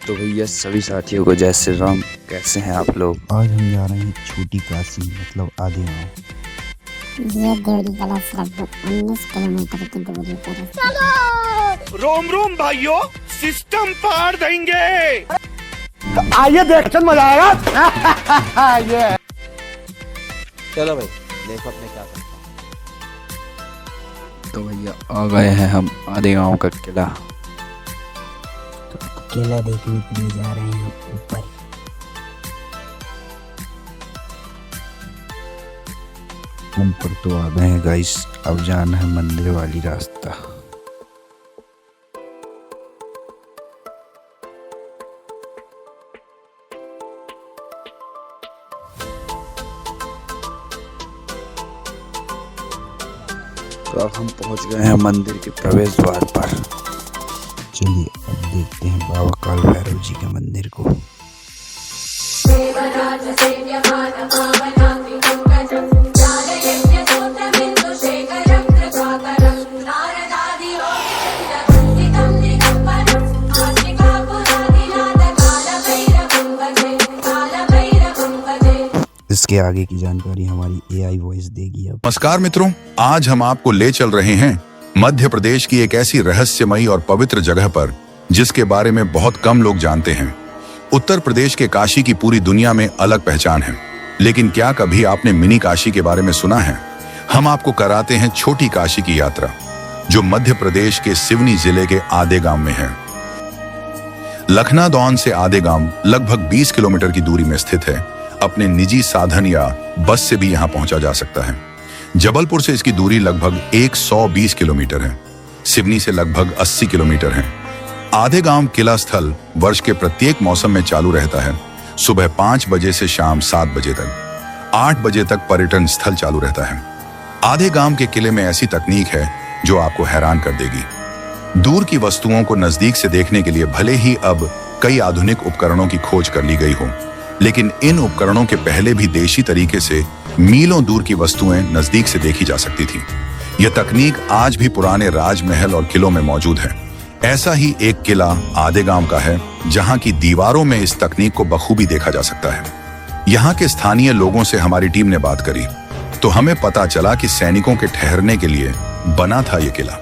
तो भैया सभी साथियों को जय श्री राम। कैसे हैं आप लोग? आज हम जा रहे हैं छोटी काशी मतलब आधे गाँव। ये देवरी कला लगभग 19 किलोमीटर की दूरी पर है। चलो रोम रोम भाइयों, सिस्टम पार देंगे। तो आइए देख मजा आएगा। ये चलो भाई देखो अपने क्या करते हैं। तो भैया आ गए हैं हम आधे गांव का किला। केला देखने के लिए जा रहे हैं ऊपर। ऊपर तो आ गए हैं गाइस, अब जाना है मंदिर वाली रास्ता। तो अब हम पहुंच गए हैं मंदिर के प्रवेश द्वार पर। चलिए अब देखते हैं बाबा काल भैरव जी के मंदिर को। इसके आगे की जानकारी हमारी एआई वॉइस देगी। अब नमस्कार मित्रों, आज हम आपको ले चल रहे हैं मध्य प्रदेश की एक ऐसी रहस्यमयी और पवित्र जगह पर जिसके बारे में बहुत कम लोग जानते हैं। उत्तर प्रदेश के काशी की पूरी दुनिया में अलग पहचान है, लेकिन क्या कभी आपने मिनी काशी के बारे में सुना है? हम आपको कराते हैं छोटी काशी की यात्रा, जो मध्य प्रदेश के सिवनी जिले के आधे गांव में है। लखनादौन से आधे गांव लगभग 20 किलोमीटर की दूरी में स्थित है। अपने निजी साधन या बस से भी यहां पहुंचा जा सकता है। जबलपुर से इसकी दूरी लगभग 120 किलोमीटर है। सिवनी से लगभग 80 किलोमीटर है। आधे गांव किला स्थल वर्ष के प्रत्येक मौसम में चालू रहता है। सुबह 5 बजे से शाम 7 बजे तक 8 बजे तक पर्यटन स्थल चालू रहता है। आधे गांव के किले में ऐसी तकनीक है जो आपको हैरान कर देगी। दूर की वस्तुओं को नजदीक से देखने के लिए भले ही अब कई आधुनिक उपकरणों की खोज कर ली गई हो, लेकिन इन उपकरणों के पहले भी देशी तरीके से मीलों दूर की वस्तुएं नजदीक से देखी जा सकती थी। यह तकनीक आज भी पुराने राजमहल और किलों में मौजूद है। ऐसा ही एक किला आधे गांव का है, जहां की दीवारों में इस तकनीक को बखूबी देखा जा सकता है। यहां के स्थानीय लोगों से हमारी टीम ने बात करी तो हमें पता चला कि सैनिकों के ठहरने के लिए बना था यह किला।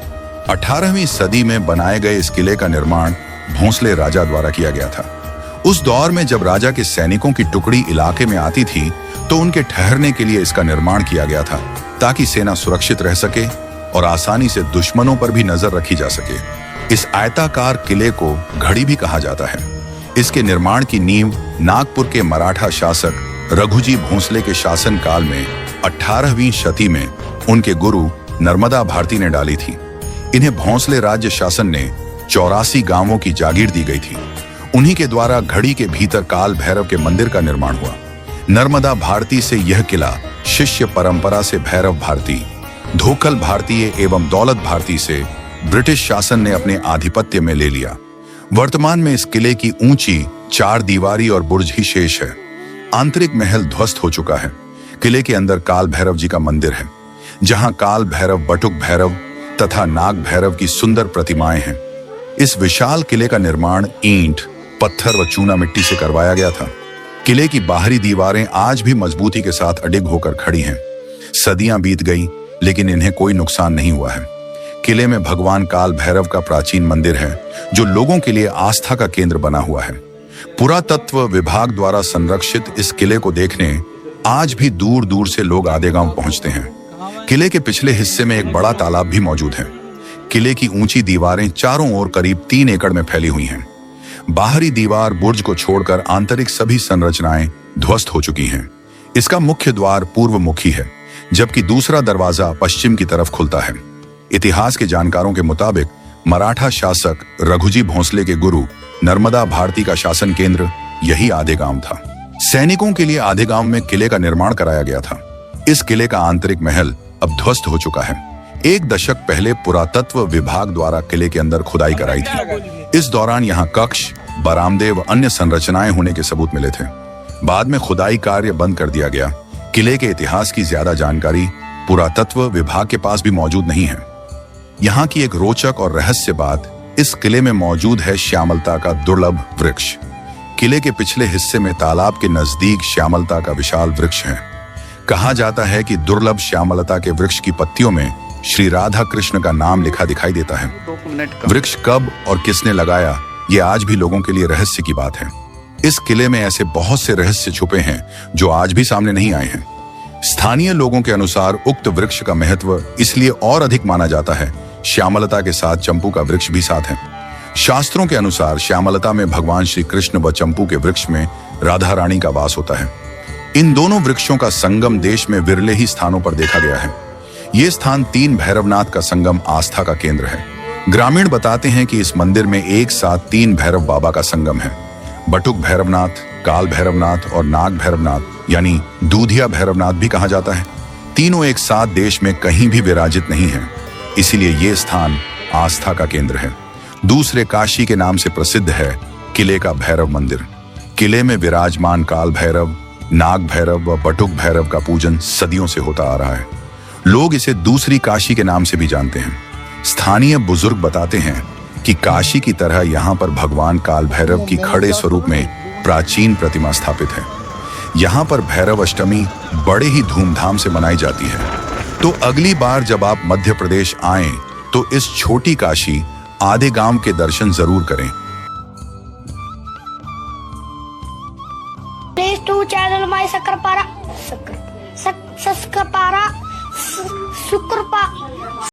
18वीं सदी में बनाए गए इस किले का निर्माण भोंसले राजा द्वारा किया गया था। उस दौर में जब राजा के सैनिकों की टुकड़ी इलाके में आती थी तो उनके ठहरने के लिए इसका निर्माण किया गया था, ताकि सेना सुरक्षित रह सके और आसानी से दुश्मनों पर भी नजर रखी जा सके। इस आयताकार किले को घड़ी भी कहा जाता है। इसके निर्माण की नींव नागपुर के मराठा शासक रघुजी भोंसले के शासन काल में 18वीं शती में उनके गुरु नर्मदा भारती ने डाली थी। इन्हें भोंसले राज्य शासन ने 84 गांवों की जागीर दी गई थी। उन्हीं के द्वारा घड़ी के भीतर काल भैरव के मंदिर का निर्माण हुआ। नर्मदा भारती से यह किला शिष्य परंपरा से भैरव भारती, धोखल भारतीय एवं दौलत भारती से ब्रिटिश शासन ने अपने आधिपत्य में ले लिया। वर्तमान में इस किले की ऊंची 4 दीवारी और बुर्ज ही शेष है। आंतरिक महल ध्वस्त हो चुका है। किले के अंदर काल भैरव जी का मंदिर है, जहां काल भैरव, बटुक भैरव तथा नाग भैरव की सुंदर प्रतिमाएं हैं। इस विशाल किले का निर्माण ईंट, पत्थर व चूना मिट्टी से करवाया गया था। किले की बाहरी दीवारें आज भी मजबूती के साथ अडिग होकर खड़ी हैं। सदियां बीत गई, लेकिन इन्हें कोई नुकसान नहीं हुआ है। किले में भगवान काल भैरव का प्राचीन मंदिर है, जो लोगों के लिए आस्था का केंद्र बना हुआ है। पुरातत्व विभाग द्वारा संरक्षित इस किले को देखने आज भी दूर दूर से लोग आधे गांव पहुंचते हैं। किले के पिछले हिस्से में एक बड़ा तालाब भी मौजूद है। किले की ऊंची दीवारें चारों ओर करीब 3 एकड़ में फैली हुई हैं। बाहरी दीवार बुर्ज को छोड़कर आंतरिक सभी संरचनाएं ध्वस्त हो चुकी हैं। इसका मुख्य द्वार पूर्वमुखी है, जबकि दूसरा दरवाजा पश्चिम की तरफ खुलता है। इतिहास के जानकारों के मुताबिक मराठा शासक रघुजी भोंसले के गुरु नर्मदा भारती का शासन केंद्र यही आधे गांव था। सैनिकों के लिए आधे गांव में किले का निर्माण कराया गया था। इस किले का आंतरिक महल अब ध्वस्त हो चुका है। 1 दशक पहले पुरातत्व विभाग द्वारा किले के अंदर खुदाई कराई थी। इस दौरान यहाँ कक्ष, बरामदे व अन्य संरचनाएं होने के सबूत मिले थे। बाद में खुदाई कार्य बंद कर दिया गया। किले के इतिहास की ज्यादा जानकारी पुरातत्व विभाग के पास भी मौजूद नहीं है। यहाँ की एक रोचक और रहस्य बात इस किले में मौजूद है श्यामलता का दुर्लभ वृक्ष। किले के पिछले हिस्से में तालाब के नजदीक श्यामलता का विशाल वृक्ष है। कहा जाता है कि दुर्लभ श्यामलता के वृक्ष की पत्तियों में श्री राधा कृष्ण का नाम लिखा दिखाई देता है। वृक्ष कब और किसने लगाया, ये आज भी लोगों के लिए रहस्य की बात है। इस किले में ऐसे बहुत से रहस्य छुपे हैं जो आज भी सामने नहीं आए हैं। स्थानीय लोगों के अनुसार उक्त वृक्ष का महत्व इसलिए और अधिक माना जाता है, श्यामलता के साथ चंपू का वृक्ष भी साथ है। शास्त्रों के अनुसार श्यामलता में भगवान श्री कृष्ण व चंपू के वृक्ष में राधा रानी का वास होता है। इन दोनों वृक्षों का संगम देश में विरले ही स्थानों पर देखा गया है। ये स्थान 3 भैरवनाथ का संगम आस्था का केंद्र है। ग्रामीण बताते हैं कि इस मंदिर में एक साथ 3 भैरव बाबा का संगम है। बटुक भैरवनाथ, काल भैरवनाथ और नाग भैरवनाथ यानी दूधिया भैरवनाथ भी कहा जाता है। तीनों एक साथ देश में कहीं भी विराजित नहीं है, इसीलिए ये स्थान आस्था का केंद्र है। दूसरे काशी के नाम से प्रसिद्ध है किले का भैरव मंदिर। किले में विराजमान काल भैरव, नाग भैरव व बटुक भैरव का पूजन सदियों से होता आ रहा है। लोग इसे दूसरी काशी के नाम से भी जानते हैं। स्थानीय बुजुर्ग बताते हैं कि काशी की तरह यहाँ पर भगवान काल भैरव की खड़े स्वरूप में प्राचीन प्रतिमा स्थापित है। यहाँ पर भैरव अष्टमी बड़े ही धूमधाम से मनाई जाती है। तो अगली बार जब आप मध्य प्रदेश आएं तो इस छोटी काशी आधे गांव के दर्शन जरूर करें। Please to channel my Sakrapara